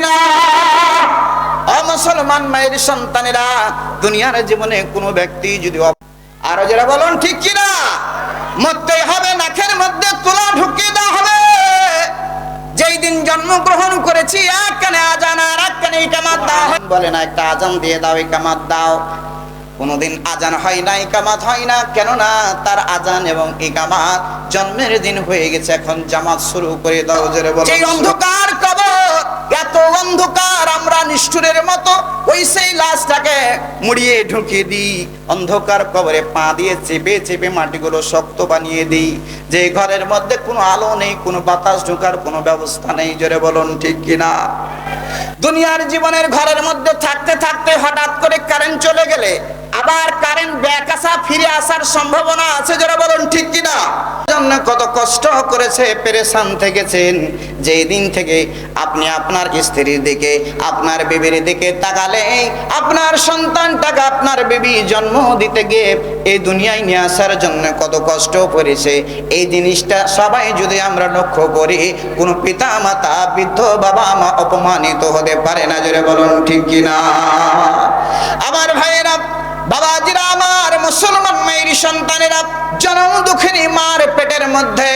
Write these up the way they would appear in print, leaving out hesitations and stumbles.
কিনা? মুসলমান মায়ের সন্তানেরা, দুনিয়ার জীবনে কোনো ব্যক্তি যদি আরো যারা বলুন ঠিক কিনা, মরতেই হবে, নাকের মধ্যে তুলা ঢুকিয়ে দেওয়া হবে। যেই দিন জন্মগ্রহণ করেছি এক কানে আজান আর এক কানে ইকামত দাও, বলে না একটা আজান দিয়ে দাও, ইকামত দাও। কোনদিন আজান হয় না, ইকামত হয় না, কেননা তার আজান এবং ইকামত জন্মের দিন হয়ে গেছে, এখন জামাত শুরু করে দাও। জোরে বলো। সেই অন্ধকার কবর, এত অন্ধকার, আমরা নিষ্ঠুরের মতো ওই সেই লাশটাকে মুড়িয়ে ঢুকিয়ে দিই, অন্ধকার কবরে পা দিয়ে চেপে চেপে মাটিগুলো শক্ত বানিয়ে দিই, যে ঘরের মধ্যে কোনো আলো নেই, কোনো বাতাস ঢোকার কোনো ব্যবস্থা নেই। জোরে বলুন ঠিক কিনা? দুনিয়ার জীবনের ঘরের মধ্যে থাকতে থাকতে হঠাৎ করে কারেন্ট চলে গেলে আবার কারেন্ট ব্যাক আসা, ফিরে আসার সম্ভাবনা আছে। যারা বলুন ঠিক কিনা? জন্য কত কষ্ট করেছে, পেরেশান থেকেছেন। যেই দিন থেকে আপনি আপনার স্ত্রীর দিকে, আপনার বিবির দিকে তাকালে, আপনার সন্তানটাকে আপনার বিবি জন্ম দিতে গিয়ে এই দুনিয়ায় নিয়ে আসার জন্য কত কষ্ট করেছে, এই জিনিসটা সবাই যদি আমরা লক্ষ্য করি, কোনো পিতা মাতা, বৃদ্ধ বাবা মা অপমানিত হতে পারে না। জোরে বলুন ঠিক কিনা? আমার ভাইয়েরা, বাবাজিরা আমার, মুসলমান মায়ের সন্তানেরা, জনম দুঃখিনী মার পেটের মধ্যে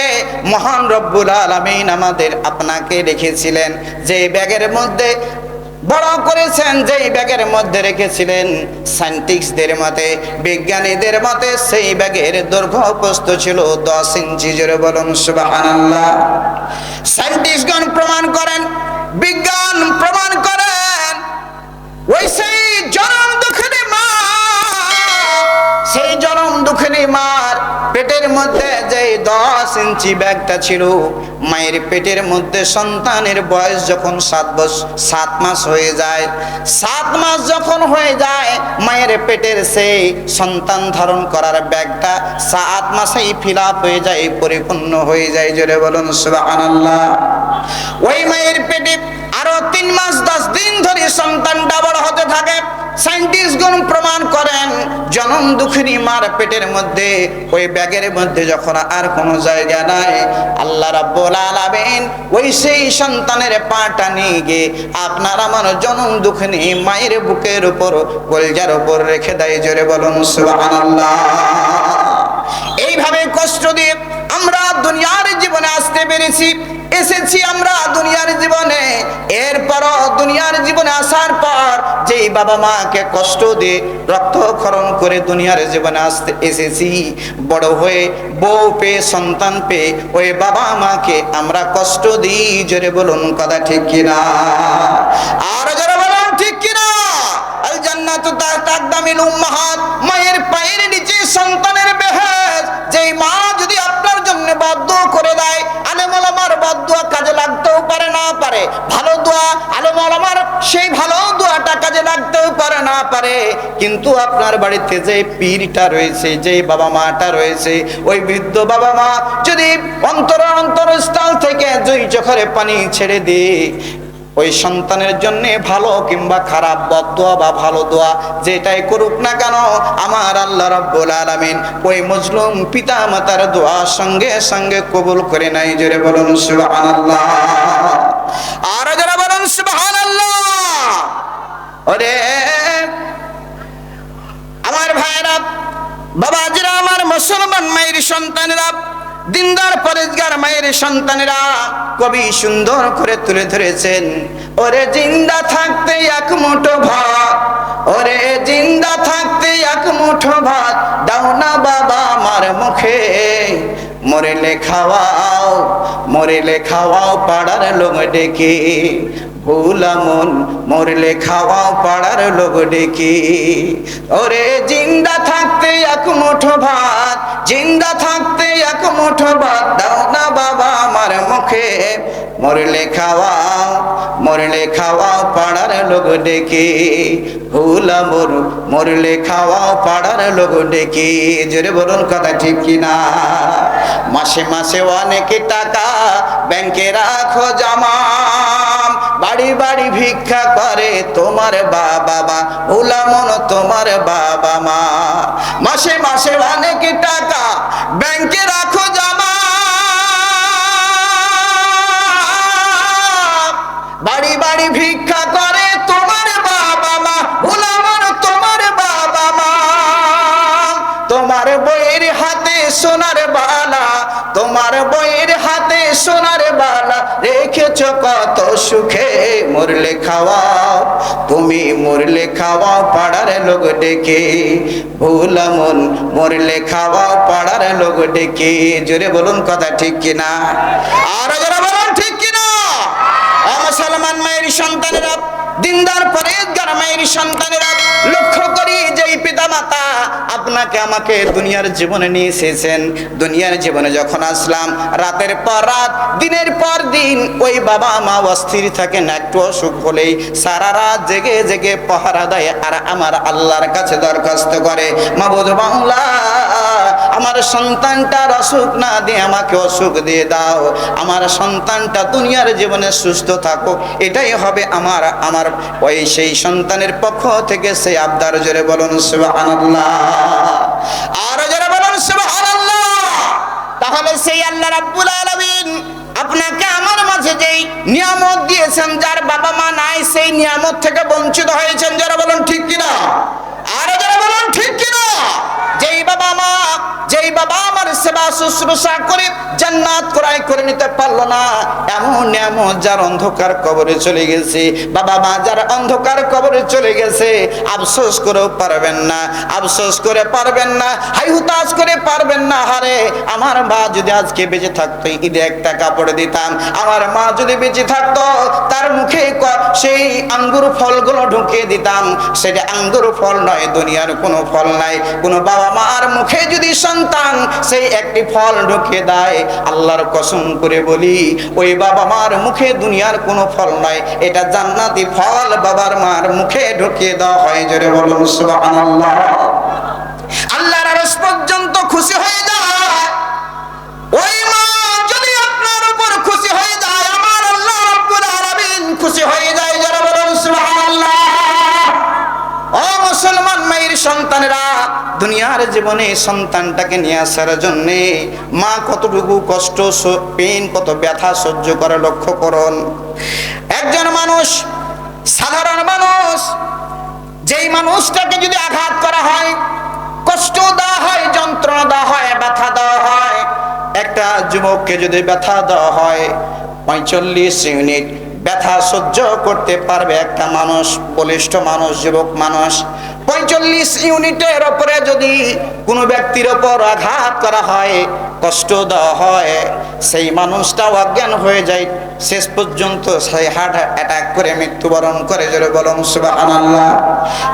মহান রব্বুল আলামিন আমাদের আপনাকে রেখেছিলেন, যে ব্যাগের মধ্যে বড় করেছেন, যেই ব্যাগের মধ্যে রেখেছিলেন, সায়েন্টিস্টদের মতে, বিজ্ঞানীদের মতে সেই ব্যাগের দৈর্ঘ্য প্রস্থ ছিল 10 ইঞ্চি। জোরে বলুন সুবহানাল্লাহ। সায়েন্টিস্টগণ প্রমাণ করেন, বিজ্ঞান প্রমাণ করেন, ওই সেই জনম দুঃখিনী মা, সেই জনম দুঃখিনী মার পেটের মধ্যে যে 10 ইঞ্চি ব্যাগটা ছিল, মায়ের পেটের মধ্যে সন্তানের বয়স যখন 7 মাস হয়ে যায়, 7 মাস যখন হয়ে যায়, মায়ের পেটের সেই সন্তান ধারণ করার ব্যাগটা 7 মাসেই ফিল আপ হয়ে যায়, পরিপূর্ণ হয়ে যায়। জোরে বলুন সুবহানাল্লাহ। ওই মায়ের পেটে আরো 3 মাস 10 দিন ধরে সন্তানটা বড় হতে থাকে। সায়েন্টিস্টগণ প্রমাণ করেন, জনম দুঃখিনী মার পেটের মধ্যে ওই ব্যাগের মধ্যে যখন আর কোনো জায়গা নাই, আল্লাহ রাব্বুল আলামিন ওই সেই সন্তানের পাটা নিয়ে গিয়ে আপনার আমার জনম দুঃখিনী মায়ের বুকের উপর, কলজার উপর রেখে দেয়। জোরে বলুন সুবহানাল্লাহ। এইভাবে কষ্ট দিয়ে আমরা দুনিয়ার জীবনে আসতে পেরেছি, এসেছি আমরা দুনিয়ার জীবনে। এরপরও দুনিয়ার জীবনে আসার পর যেই বাবা মাকে কষ্ট দিয়ে রক্তক্ষরণ করে দুনিয়ার জীবনে আসতে এসেছি, বড় হয়ে বউ পেয়ে, সন্তান পেয়ে ওই বাবা মাকে আমরা কষ্ট দিই। জোরে বলুন কথা ঠিক কিনা? আর জোরে বলুন ঠিক কিনা? আল জান্নাতু তাহতা আকদামিল উম্মাহাত, মায়ের পায়ের নিচে সন্তানের বেহেশত। যেই মা যদি আপনার জন্য বদদুয়া করে দেয়, আলেম ওলামার বদদুয়া কাজে লাগতেও পারে না পারে, ভালো দোয়া আলেম ওলামার সেই ভালো দোয়াটা কাজে লাগতেও পারে না পারে, কিন্তু আপনার বাড়িতে যে পীরটা রয়েছে, যে বাবা মাটা রয়েছে, ওই বৃদ্ধ বাবা মা যদি অন্তরস্থল থেকে দুই চোখের পানি ছেড়ে দিয়ে ওই সন্তানের জন্য ভালো কিংবা খারাপ বদদোয়া বা ভালো দোয়া যেটাই করুক না কেন, আমার আল্লাহ রাব্বুল আলামিন ওই মজলুম পিতা মাতার দোয়া সঙ্গে সঙ্গে কবুল করে নাই। জোরে বলুন সুবহানাল্লাহ। আর যারা বলুন সুবহানাল্লাহ। ওরে আমার ভাইরা, বাবাজিরা আমার, মুসলমান মায়ের সন্তানেরা, দিনদার পরেজগার মায়ের সন্তানেরা, কবি সুন্দর করে তুলে ধরেছেন, ওরে জিন্দা থাকতে এক মুঠো ভাত, ওরে জিন্দা থাকতে এক মুঠো ভাত দাও না বাবা আমার মুখে, মরলে খাওয়াও, মরলে খাওয়াও পাড়ার লোক ডেকে, ভুলামন মরলে খাওয়াও পাড়ার লোক ডেকে, ওরে জিন্দা থাকতে এক মুঠো ভাত, জিন্দা থাকতে এক মুঠো ভাত দাও না বাবা আমার মুখে, মরলে খাওয়াও, মরলে খাওয়াও পাড়ার লোক ডেকে, ভুলামন মরলে খাওয়াও পাড়ার লোক ডেকে। জোরে বলুন কথা ঠিক কিনা? মাসে মাসে অনেক টাকা ব্যাংকে রাখো জমা, বাড়ি বাড়ি ভিক্ষা করে তোমার বাবা মা, ভুলামন তোমার বাবা মা। মাসে মাসে অনেক টাকা ব্যাংকে রাখো জমা, বাড়ি বাড়ি বাড়ি ভিক্ষা করে তোমার বাবা মা, ভুলামন তোমার বাবা মা। তোমার বইয়ের হাতে সোনার বালা, তোমার বইয়ের হাতে সোনার বালা, রেখেছ কত সুখে মরলে খাওয়াও, তুমি মরলে খাওয়াও পাড়ার লোক ডেকে, ভুলামন মরলে খাওয়াও পাড়ার লোক ডেকে। জোরে বলুন কথা ঠিক কিনা, আর যারা বলুন ঠিক কিনা। মুসলমান মায়ের সন্তানেরা, দিনদার পরেজগার মায়ের সন্তানেরা, লক্ষ্য করি যেই পিতা মাতা আপনাকে আমাকে দুনিয়ার জীবনে নিয়ে এসেছেন, দুনিয়ার জীবনে যখন আসলাম রাতের পর রাত দিনের পর দিন ওই বাবা মা অস্থির থাকেন, একটু অসুখ হলেই সারা রাত জেগে জেগে পাহারা দেয় আর আমার আল্লাহর কাছে দরখাস্ত করে, মাবুদ বাংলা আমার সন্তানটার অসুখ না দিয়ে আমাকে অসুখ দিয়ে দাও, আমার সন্তানটা দুনিয়ার জীবনে সুস্থ থাকুক, এটাই হবে আমার ওই সেই সন্তানের পক্ষ থেকে সেই আবদার। জোরে বলুন সুবহানাল্লাহ, আর জোরে বলুন সুবহানাল্লাহ। তাহলে সেই আল্লাহ রাব্বুল আলামিন আপনাকে আমার মাঝে যেই নিয়ামত দিয়েছেন, যার বাবা মা নাই সেই নিয়ামত থেকে বঞ্চিত হয়েছেন। যারা বলুন ঠিক কিনা, আর যারা বলুন ঠিক কিনা। যেই বাবা মা, যেই বাবা আমার সেবা শুশ্রূষা করে জান্নাত ক্রয় করে নিতে পারলো না, এমন এমন যার অন্ধকার কবরে চলে গেছে, বাবা মা যার অন্ধকার কবরে চলে গেছে, আফসোস করেও পারবেন না, আফসোস করে পারবেন না, হাই হুতাশ করে পারবেন না। হারে আমার মা যদি আজকে বেঁচে থাকতো, ঈদে একটা কাপড় দিতাম, আমার মা যদি বেঁচে থাকতো তার মুখে সেই আঙ্গুর ফলগুলো ঢুকিয়ে দিতাম। সেটা আঙ্গুর ফল নয়, দুনিয়ার কোনো ফল নাই। কোনো বাবা মার মুখে যদি সন্তান সেই একটি ফল ঢুকিয়ে দেয়, আল্লাহর কসম করে বলি ওই বাবা মার মুখে দুনিয়ার কোনো ফল নয়, এটা জান্নাতি ফল বাবার মার মুখে ঢুকিয়ে দেওয়া হয়। জোরে বলুন সুবহানাল্লাহ। আল্লাহর আরশ পর্যন্ত খুশি হয়ে যায় ওই মা যদি আপনার উপর খুশি হয়ে যায়, আমার আল্লাহ রাব্বুল আলামিন খুশি হয়ে যায়। যারা বলুন সুবহানাল্লাহ। ও মুসলমান মায়ের সন্তানেরা, দুনিয়ার জীবনে সন্তানটাকে নিয়ে আসার জন্য মা কতটুকু কষ্ট, পেন, কত ব্যথা সহ্য করে লক্ষ্য করুন। একজন মানুষ, সাধারণ মানুষ, যেই মানুষটাকে যদি আঘাত করা হয়, কষ্ট দেওয়া হয়, যন্ত্রণা দেওয়া হয়, ব্যথা দেওয়া হয়, একটা যুবককে যদি ব্যথা দেওয়া হয় 45 ইউনিট ব্যথা সহ্য করতে পারবে একটা মানুষ, বলিষ্ঠ মানুষ, যুবক মানুষ। 45 ইউনিটের উপরে যদি কোনো ব্যক্তির ওপর আঘাত করা হয়, কষ্ট দেওয়া হয়, সেই মানুষটা অজ্ঞান হয়ে যায়, শেষ পর্যন্ত সেই হার্ট অ্যাটাক করে মৃত্যুবরণ করে। জোরে বলুন সুবহানাল্লাহ।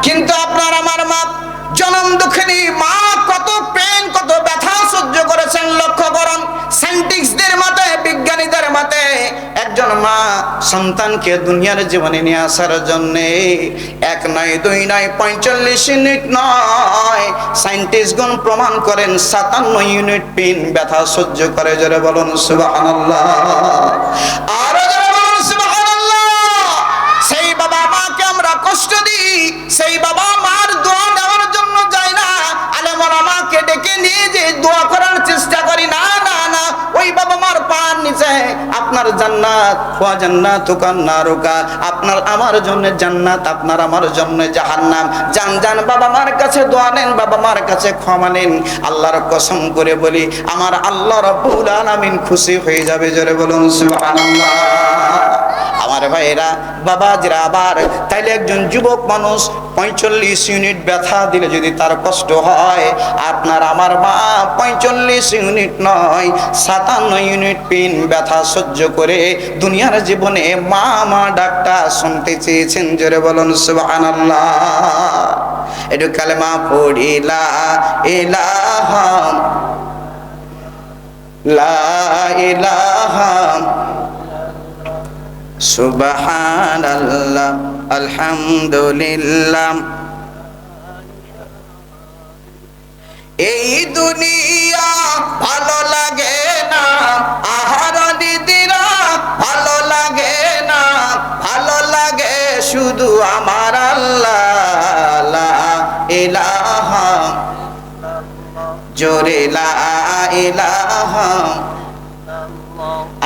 কিন্তু আপনার আমার মা, জনম দুঃখিনী মা কত পেন, কত ব্যথা সহ্য করেছেন লক্ষ্য করুন। সায়েন্টিস্টদের মতে, বিজ্ঞানীদের মতে, একজন মা সন্তানকে দুনিয়ার জীবনে নিয়ে আসার জন্য 1 নয় 2 নয় 45 ইউনিট নয়, সায়েন্টিস্টগণ প্রমাণ করেন 57 ইউনিট পেন ব্যথা সহ্য করে। জোরে বলুন সুবহানাল্লাহ, আর জোরে বলুন সুবহানাল্লাহ। সেই বাবা মাকে আমরা কষ্ট দিই, সেই বাবা মার দোয়া নেওয়ার জন্য যাই না, আলেম ওলামাকে ডেকে নিয়ে যে দোয়া করার চেষ্টা করি না, না না, ওই বাবা মার পার নিচে আপনার জান্নাত, ওয়া জান্নাতুকা নারুকা, আপনার আমার জন্য জান্নাত, আপনার আমার জন্য জাহান্নাম। জান জান বাবা মার কাছে দোয়া নেন, বাবা মার কাছে ক্ষমা নেন। আল্লাহর কসম করে বলি আমার আল্লাহ রাব্বুল আলামিন খুশি হয়ে যাবে। জোরে বলুন সুবহানাল্লাহ। আমার ভাইরা, বাবাজিরা, আবার তাইলে একজন যুবক মানুষ 45 ইউনিট ব্যথা দিলে যদি তার কষ্ট হয়, আপনার আমার মা 45 ইউনিট নয় 57 ইউনিট পেন ব্যথা সহ্য করে দুনিয়ার জীবনে মা মা ডাকটা শুনতে চেয়েছেন। জোরে বলুন সুবহানাল্লাহ। একটু কালেমা পড়ি, লা ইলাহা লা ইলাহা সুবহানাল্লাহ আলহামদুলিল্লাহ। এই দুনিয়া ভালো লাগে না, আহার দিদিরা ভালো লাগে না, ভালো লাগে শুধু আমার আল্লাহ। লা ইলাহা, জোরে লা ইলাহা।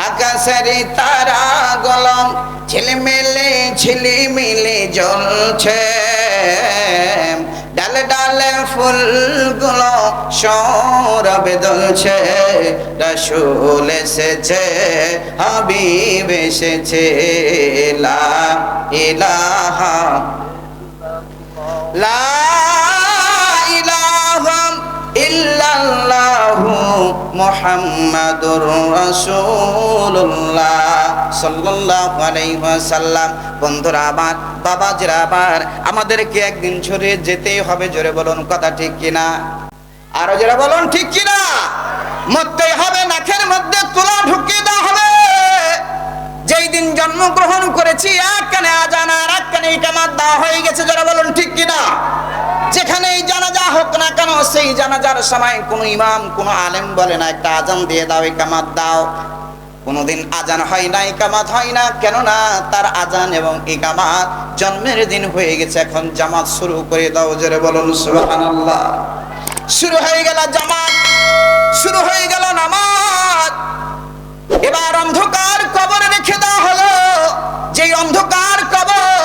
আকা আকাশের তারা গলম ঝিলিমিলি জ্বলছে, ডালে ডালে ফুলগুলো সৌরভে দুলছে, রাসূল এসেছে, হাবিব এসেছে, লা ইলাহা লা ইলাহা ইল্লাল্লাহু মুহাম্মাদুর রাসূলুল্লাহ সাল্লাল্লাহু আলাইহি ওয়াসাল্লাম। বন্ধুরা আমার, বাবাজিরা আমার, আমাদেরকে একদিন ঝরে যেতেই হবে। জোরে বলুন কথা ঠিক কিনা? আরো জোরে বলুন ঠিক কিনা? মরতেই হবে, নাকের মধ্যে তুলা ঢুকিয়ে দেওয়া হবে। যেই দিন জন্মগ্রহণ করেছি এক কানে আজান আর এক কানে ইকামত দেওয়া হয়ে গেছে। জোরে বলুন ঠিক কিনা? যেখানেই জানাজা হোক না কেন, সেই জানাজার সময় কোনো ইমাম কোনো আলেম বলে না একটা আজান দিয়ে দাও, ইকামত দাও। কোনোদিন আজান হয় না, ইকামত হয় না, কেননা তার আজান এবং ইকামত জন্মের দিন হয়ে গেছে। এখন জামাত শুরু করে দাও। জোরে বলুন সুবহানাল্লাহ। শুরু হয়ে গেল জামাত, শুরু হয়ে গেল নামাজ। এবার অন্ধকার কবরে রেখে দেওয়া হলো। যেই অন্ধকার কবর,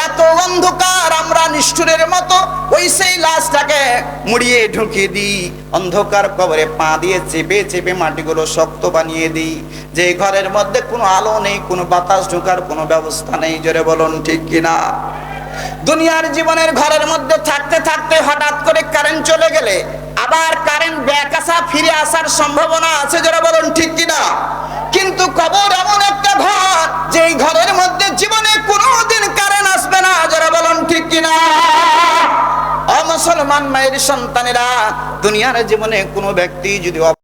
এত অন্ধকার, আমরা নিষ্ঠুরের মতো ওই সেই লাশটাকে মুড়িয়ে ঢুকিয়ে দিই। অন্ধকার কবরে পা দিয়ে চেপে চেপে মাটিগুলো শক্ত বানিয়ে দিই। যে ঘরের মধ্যে কোনো আলো নেই, কোনো বাতাস ঢোকার কোনো ব্যবস্থা নেই। জোরে বলুন ঠিক কিনা? দুনিয়ার জীবনের ঘরের মধ্যে থাকতে থাকতে হঠাৎ করে কারেন্ট চলে গেলে আবার কারেন্ট ব্যাক আসা ফিরে আসার সম্ভাবনা আছে। জোরে বলুন ঠিক কিনা? কিন্তু কবর এমন একটা ঘর, যেই ঘরের মধ্যে জীবনে কোনোদিন কারেন্ট আসবে না। জোরে বলুন ঠিক কিনা? ও মুসলমান মায়ের সন্তানেরা, দুনিয়ার জীবনে কোনো ব্যক্তি যদি